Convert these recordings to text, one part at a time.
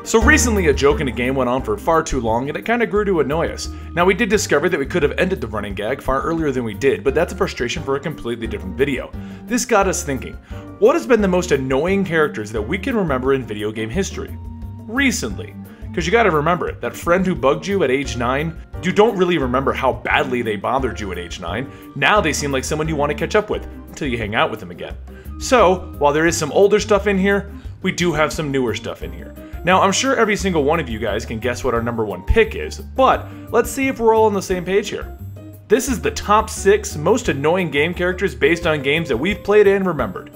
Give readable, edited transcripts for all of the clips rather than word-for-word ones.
So recently a joke in a game went on for far too long and it kinda grew to annoy us. Now we did discover that we could have ended the running gag far earlier than we did, but that's a frustration for a completely different video. This got us thinking, what has been the most annoying characters that we can remember in video game history? Recently. Because you gotta remember it, that friend who bugged you at age 9, you don't really remember how badly they bothered you at age 9, now they seem like someone you want to catch up with, until you hang out with them again. So, while there is some older stuff in here, we do have some newer stuff in here. Now, I'm sure every single one of you guys can guess what our number 1 pick is, but let's see if we're all on the same page here. This is the top 6 most annoying game characters based on games that we've played and remembered.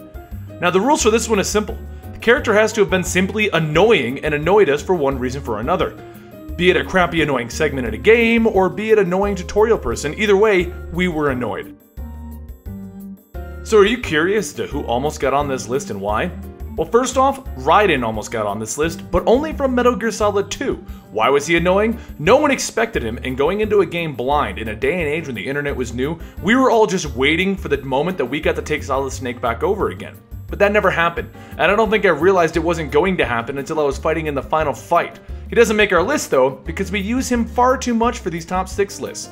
Now, the rules for this one is simple. The character has to have been simply annoying and annoyed us for one reason or another. Be it a crappy annoying segment in a game, or be it an annoying tutorial person, either way, we were annoyed. So are you curious as to who almost got on this list and why? Well, first off, Raiden almost got on this list, but only from Metal Gear Solid 2. Why was he annoying? No one expected him, and going into a game blind in a day and age when the internet was new, we were all just waiting for the moment that we got to take Solid Snake back over again. But that never happened, and I don't think I realized it wasn't going to happen until I was fighting in the final fight. He doesn't make our list though, because we use him far too much for these top 6 lists.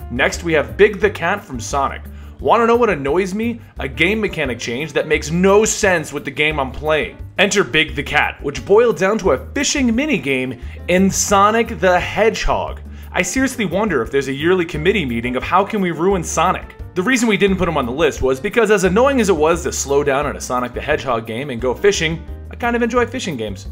Next we have Big the Cat from Sonic. Wanna know what annoys me? A game mechanic change that makes no sense with the game I'm playing. Enter Big the Cat, which boiled down to a fishing minigame in Sonic the Hedgehog. I seriously wonder if there's a yearly committee meeting of how can we ruin Sonic. The reason we didn't put him on the list was because as annoying as it was to slow down in a Sonic the Hedgehog game and go fishing, I kind of enjoy fishing games.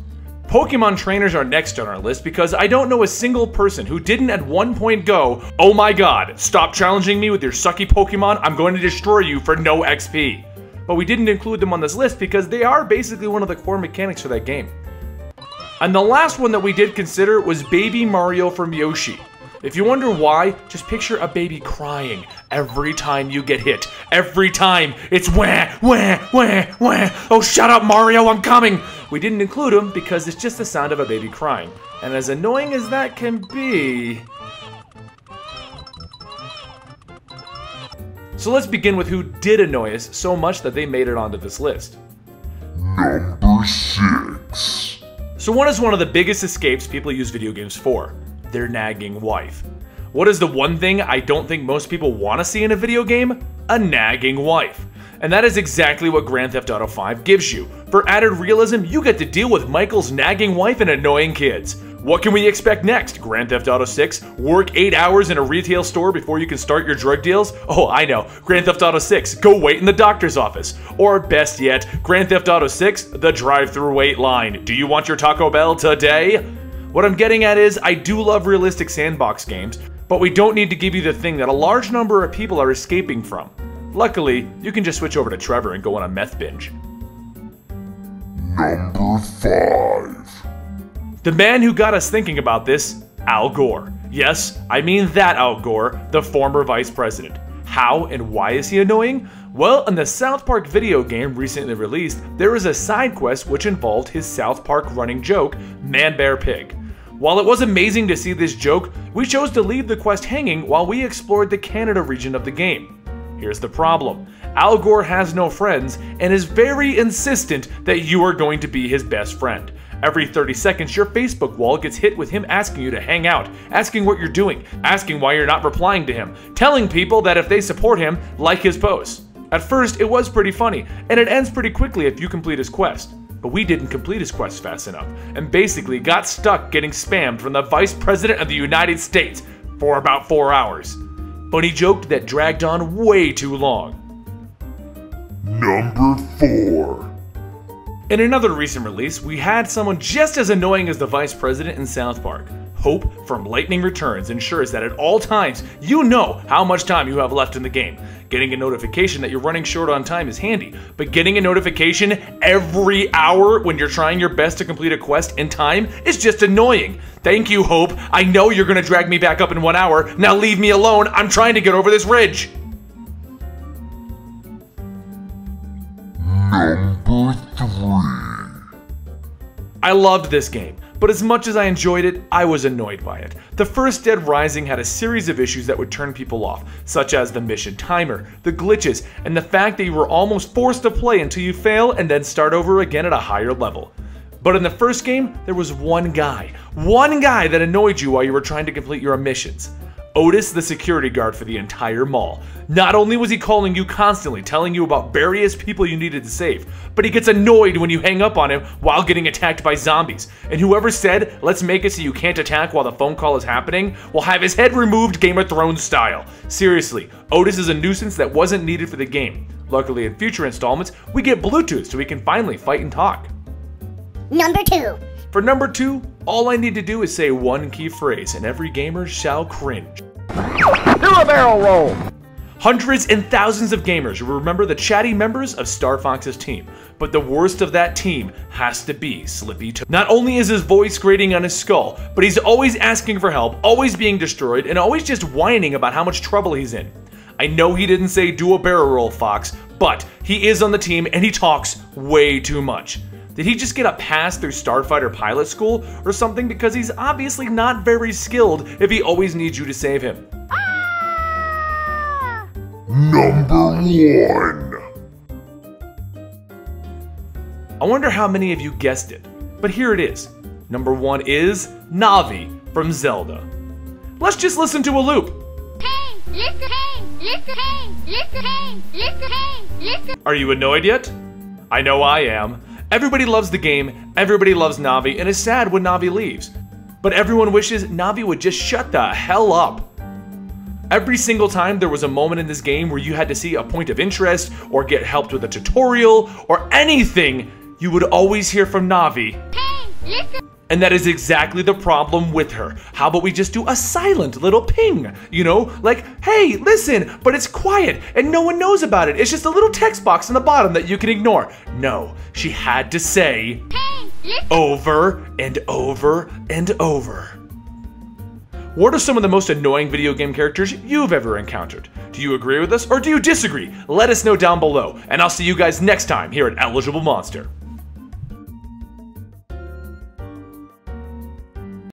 Pokemon trainers are next on our list because I don't know a single person who didn't at one point go, "Oh my god, stop challenging me with your sucky Pokemon, I'm going to destroy you for no XP." But we didn't include them on this list because they are basically one of the core mechanics for that game. And the last one that we did consider was Baby Mario from Yoshi. If you wonder why, just picture a baby crying every time you get hit. Every time, it's wah, wah, wah, wah. Oh, shut up, Mario, I'm coming. We didn't include him because it's just the sound of a baby crying. And as annoying as that can be... So let's begin with who did annoy us so much that they made it onto this list. Number 6. So what is one of the biggest escapes people use video games for? Their nagging wife. What is the one thing I don't think most people want to see in a video game? A nagging wife. And that is exactly what Grand Theft Auto 5 gives you. For added realism, you get to deal with Michael's nagging wife and annoying kids. What can we expect next? Grand Theft Auto 6? Work 8 hours in a retail store before you can start your drug deals? Oh, I know. Grand Theft Auto 6, go wait in the doctor's office. Or best yet, Grand Theft Auto 6, the drive-thru wait line. Do you want your Taco Bell today? What I'm getting at is, I do love realistic sandbox games, but we don't need to give you the thing that a large number of people are escaping from. Luckily, you can just switch over to Trevor and go on a meth binge. Number 5. The man who got us thinking about this, Al Gore. Yes, I mean that Al Gore, the former vice president. How and why is he annoying? Well, in the South Park video game recently released, there is a side quest which involved his South Park running joke, Man Bear Pig. While it was amazing to see this joke, we chose to leave the quest hanging while we explored the Canada region of the game. Here's the problem. Al Gore has no friends and is very insistent that you are going to be his best friend. Every 30 seconds, your Facebook wall gets hit with him asking you to hang out, asking what you're doing, asking why you're not replying to him, telling people that if they support him, like his posts. At first, it was pretty funny, and it ends pretty quickly if you complete his quest. But we didn't complete his quest fast enough, and basically got stuck getting spammed from the Vice President of the United States for about 4 hours. Funny joke that dragged on way too long. Number 4. In another recent release, we had someone just as annoying as the Vice President in South Park. Hope from Lightning Returns ensures that at all times, you know how much time you have left in the game. Getting a notification that you're running short on time is handy, but getting a notification every hour when you're trying your best to complete a quest in time is just annoying. Thank you, Hope. I know you're gonna drag me back up in 1 hour. Now leave me alone. I'm trying to get over this ridge. Number 3. I loved this game, but as much as I enjoyed it, I was annoyed by it. The first Dead Rising had a series of issues that would turn people off, such as the mission timer, the glitches, and the fact that you were almost forced to play until you fail and then start over again at a higher level. But in the first game, there was one guy that annoyed you while you were trying to complete your missions. Otis, the security guard for the entire mall. Not only was he calling you constantly, telling you about various people you needed to save, but he gets annoyed when you hang up on him while getting attacked by zombies. And whoever said, let's make it so you can't attack while the phone call is happening, will have his head removed Game of Thrones style. Seriously, Otis is a nuisance that wasn't needed for the game. Luckily, in future installments, we get Bluetooth so we can finally fight and talk. Number 2. For number 2, all I need to do is say one key phrase and every gamer shall cringe. Do a barrel roll! Hundreds and thousands of gamers will remember the chatty members of Star Fox's team, but the worst of that team has to be Slippy. Not only is his voice grating on his skull, but he's always asking for help, always being destroyed, and always just whining about how much trouble he's in. I know he didn't say do a barrel roll, Fox, but he is on the team and he talks way too much. Did he just get a pass through Starfighter pilot school or something, because he's obviously not very skilled if he always needs you to save him? Number 1. I wonder how many of you guessed it, but here it is. Number 1 is Navi from Zelda. Let's just listen to a loop. Are you annoyed yet? I know I am. Everybody loves the game, everybody loves Navi, and is sad when Navi leaves. But everyone wishes Navi would just shut the hell up. Every single time there was a moment in this game where you had to see a point of interest, or get helped with a tutorial, or anything, you would always hear from Navi. And that is exactly the problem with her. How about we just do a silent little ping? You know, like, hey, listen, but it's quiet and no one knows about it. It's just a little text box on the bottom that you can ignore. No, she had to say over and over and over. What are some of the most annoying video game characters you've ever encountered? Do you agree with us or do you disagree? Let us know down below, and I'll see you guys next time here at Eligible Monster.